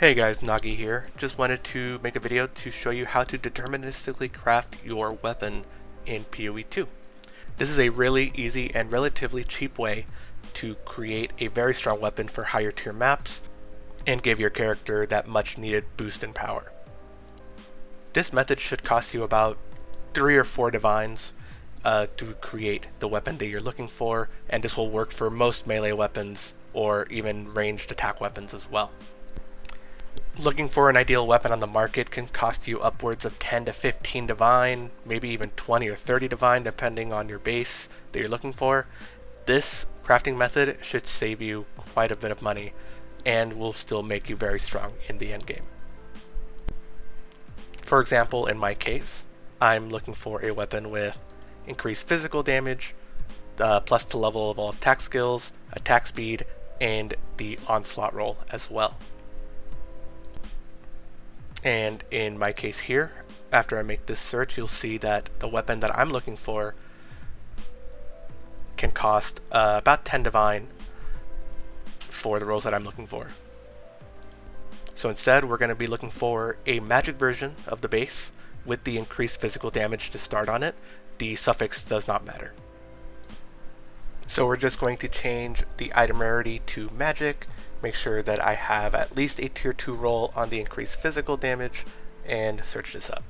Hey guys, Nagi here. Just wanted to make a video to show you how to deterministically craft your weapon in PoE2. This is a really easy and relatively cheap way to create a very strong weapon for higher tier maps and give your character that much needed boost in power. This method should cost you about 3 or 4 divines to create the weapon that you're looking for, and this will work for most melee weapons or even ranged attack weapons as well. Looking for an ideal weapon on the market can cost you upwards of 10 to 15 divine, maybe even 20 or 30 divine depending on your base that you're looking for. This crafting method should save you quite a bit of money and will still make you very strong in the endgame. For example, in my case, I'm looking for a weapon with increased physical damage, plus the level of all attack skills, attack speed, and the onslaught roll as well. And in my case here, after I make this search, you'll see that the weapon that I'm looking for can cost about 10 divine for the rolls that I'm looking for. So instead, we're going to be looking for a magic version of the base with the increased physical damage to start on it. The suffix does not matter. So we're just going to change the item rarity to magic, make sure that I have at least a tier 2 roll on the increased physical damage, and search this up.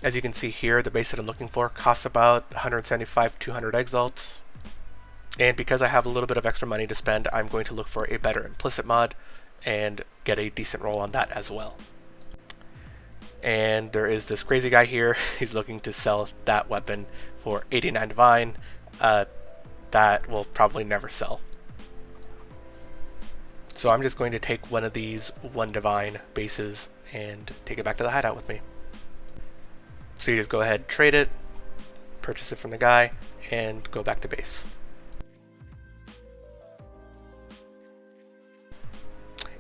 As you can see here, the base that I'm looking for costs about 175-200 exalts. And because I have a little bit of extra money to spend, I'm going to look for a better implicit mod and get a decent roll on that as well. And there is this crazy guy here. He's looking to sell that weapon for 89 divine. That will probably never sell. So I'm just going to take one of these 1 divine bases and take it back to the hideout with me. So you just go ahead, trade it, purchase it from the guy, and go back to base.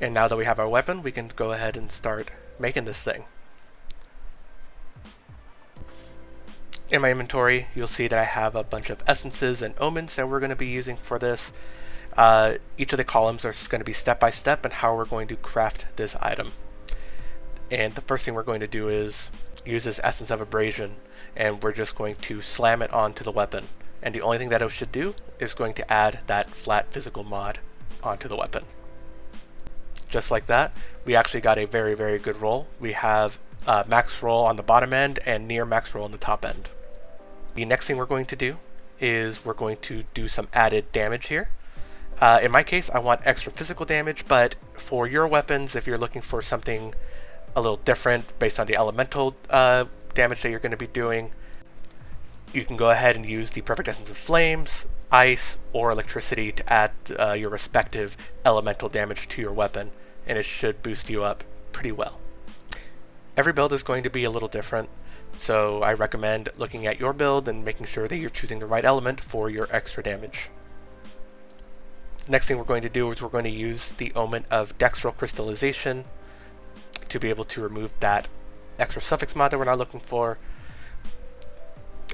And now that we have our weapon, we can go ahead and start making this thing. In my inventory, you'll see that I have a bunch of essences and omens that we're going to be using for this. Each of the columns are going to be step by step and how we're going to craft this item. And the first thing we're going to do is use this essence of abrasion, and we're just going to slam it onto the weapon. And the only thing that it should do is going to add that flat physical mod onto the weapon. Just like that, we actually got a very, very good roll. We have max roll on the bottom end and near max roll on the top end. The next thing we're going to do is we're going to do some added damage here. In my case, I want extra physical damage, but for your weapons, if you're looking for something a little different based on the elemental damage that you're going to be doing, you can go ahead and use the Perfect Essence of Flames, Ice, or Electricity to add your respective elemental damage to your weapon, and it should boost you up pretty well. Every build is going to be a little different, so I recommend looking at your build and making sure that you're choosing the right element for your extra damage. Next thing we're going to do is we're going to use the omen of Dextral Crystallization to be able to remove that extra suffix mod that we're not looking for.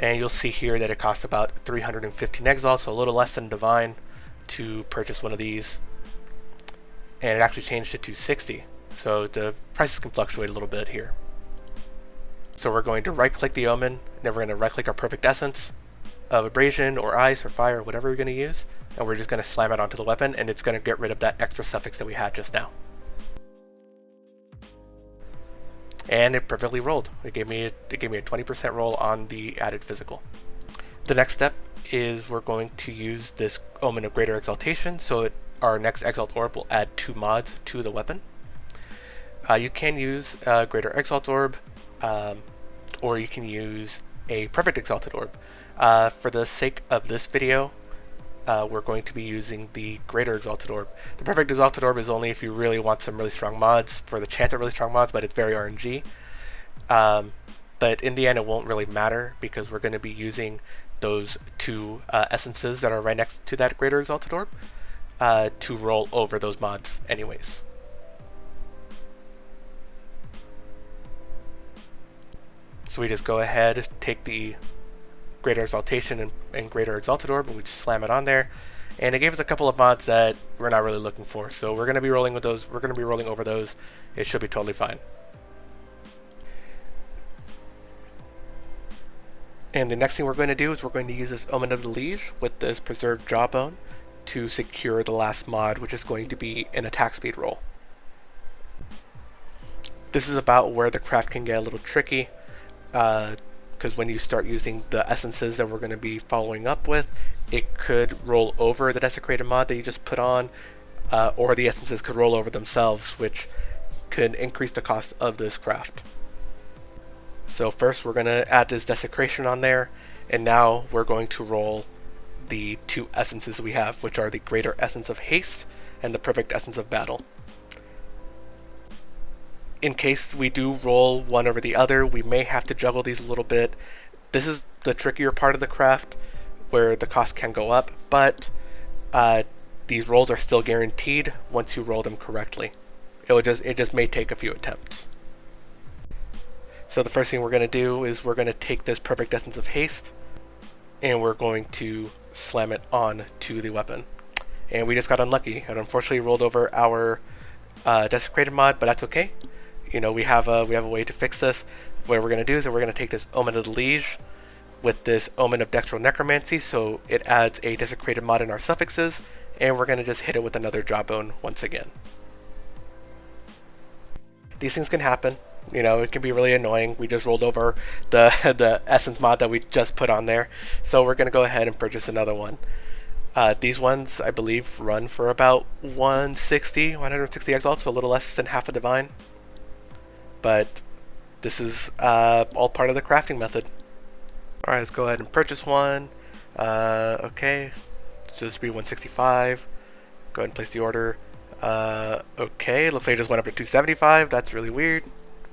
And you'll see here that it costs about 315 exalts, so a little less than divine, to purchase one of these. And it actually changed it to 60, so the prices can fluctuate a little bit here. So we're going to right click the omen, and then we're going to right click our perfect essence of abrasion or ice or fire or whatever you're going to use, and we're just going to slam it onto the weapon, and it's going to get rid of that extra suffix that we had just now. And it perfectly rolled. It gave me a 20% roll on the added physical. The next step is we're going to use this omen of greater exaltation, so our next exalt orb will add 2 mods to the weapon. You can use greater exalt orb, or you can use a perfect exalted orb. For the sake of this video, we're going to be using the greater exalted orb. The perfect exalted orb is only if you really want some really strong mods for the chance of really strong mods, but it's very RNG. But in the end, it won't really matter because we're going to be using those 2 essences that are right next to that greater exalted orb to roll over those mods anyways. So we just go ahead, take the greater exaltation and greater exalted orb, and we just slam it on there, and it gave us a couple of mods that we're not really looking for. So we're going to be rolling with those. We're going to be rolling over those. It should be totally fine. And the next thing we're going to do is we're going to use this Omen of the Liege with this preserved jawbone to secure the last mod, which is going to be an attack speed roll. This is about where the craft can get a little tricky, because when you start using the essences that we're going to be following up with, it could roll over the desecrated mod that you just put on, or the essences could roll over themselves, which could increase the cost of this craft. So first we're going to add this desecration on there, and now we're going to roll the two essences we have, which are the greater essence of haste and the perfect essence of battle. In case we do roll one over the other, we may have to juggle these a little bit. This is the trickier part of the craft, where the cost can go up, but these rolls are still guaranteed once you roll them correctly. It just may take a few attempts. So the first thing we're going to do is we're going to take this perfect essence of haste, and we're going to slam it on to the weapon. And we just got unlucky. It unfortunately rolled over our desecrated mod, but that's okay. You know, we have a way to fix this. What we're going to do is that we're going to take this Omen of the Liege with this Omen of Dextral Necromancy, so it adds a desecrated mod in our suffixes, and we're going to just hit it with another jawbone once again. These things can happen. You know, it can be really annoying. We just rolled over the essence mod that we just put on there, so we're going to go ahead and purchase another one. These ones, I believe, run for about 160 exalts, so a little less than half a divine. But this is all part of the crafting method. Alright, let's go ahead and purchase one. Okay, so this will be 165. Go ahead and place the order. Okay, looks like it just went up to 275. That's really weird.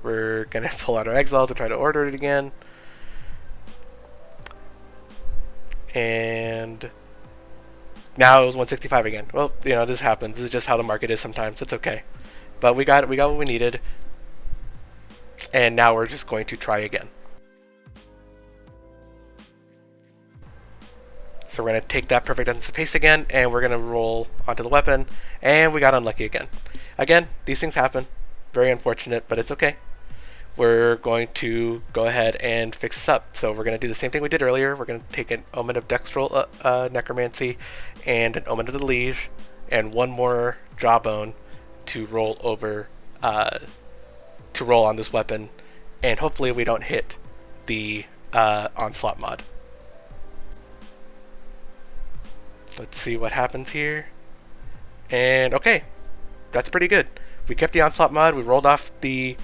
We're going to pull out our exiles to try to order it again. And now it was 165 again. Well, you know, this happens. This is just how the market is sometimes. It's okay. But we got what we needed. And now we're just going to try again. So we're going to take that perfect essence of haste again, and we're going to roll onto the weapon, and we got unlucky again. Again, these things happen. Very unfortunate, but it's okay. We're going to go ahead and fix this up. So we're going to do the same thing we did earlier. We're going to take an Omen of Dextral Necromancy and an Omen of the Liege and one more jawbone to roll over, to roll on this weapon, and hopefully we don't hit the onslaught mod. Let's see what happens here. And okay, that's pretty good. We kept the onslaught mod. We rolled off the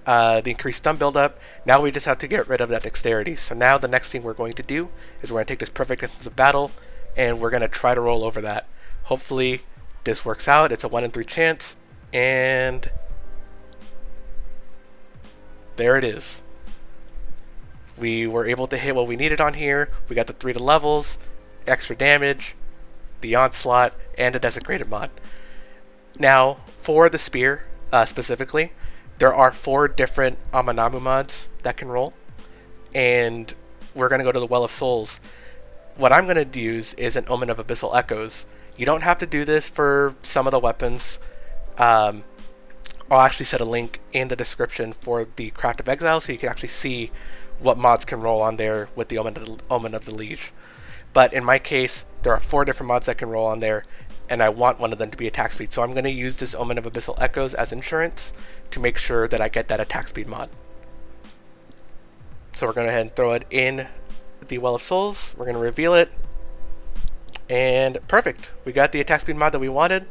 increased stun buildup. Now we just have to get rid of that dexterity. So now the next thing we're going to do is we're going to take this perfect essence of battle, and we're going to try to roll over that. Hopefully this works out. It's a 1 in 3 chance, and there it is. We were able to hit what we needed on here. We got the 3 to levels, extra damage, the onslaught, and a desecrated mod. Now, for the spear specifically, there are 4 different Amanamu mods that can roll, and we're going to go to the Well of Souls. What I'm going to use is an Omen of Abyssal Echoes. You don't have to do this for some of the weapons. I'll actually set a link in the description for the Craft of Exile, so you can actually see what mods can roll on there with the Omen of the Liege. But in my case, there are 4 different mods that can roll on there, and I want one of them to be attack speed. So I'm going to use this Omen of Abyssal Echoes as insurance to make sure that I get that attack speed mod. So we're going to go ahead and throw it in the Well of Souls. We're going to reveal it, and perfect. We got the attack speed mod that we wanted.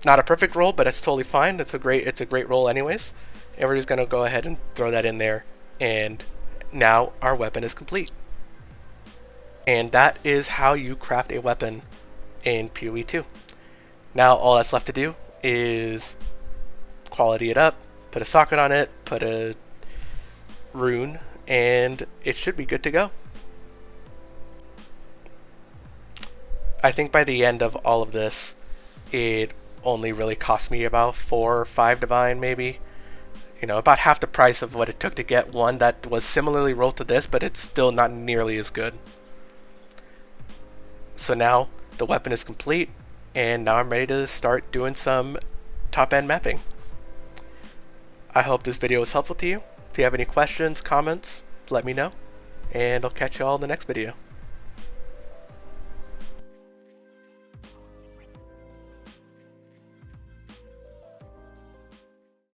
Not a perfect roll, but it's totally fine. It's a great roll anyways. And we're just going to go ahead and throw that in there, and now our weapon is complete. And that is how you craft a weapon in PoE2. Now all that's left to do is quality it up, put a socket on it, put a rune, and it should be good to go. I think by the end of all of this, it only really cost me about 4 or 5 divine, maybe. You know, about half the price of what it took to get one that was similarly rolled to this, but it's still not nearly as good. So now the weapon is complete, and now I'm ready to start doing some top-end mapping. I hope this video was helpful to you. If you have any questions, comments, let me know, and I'll catch you all in the next video.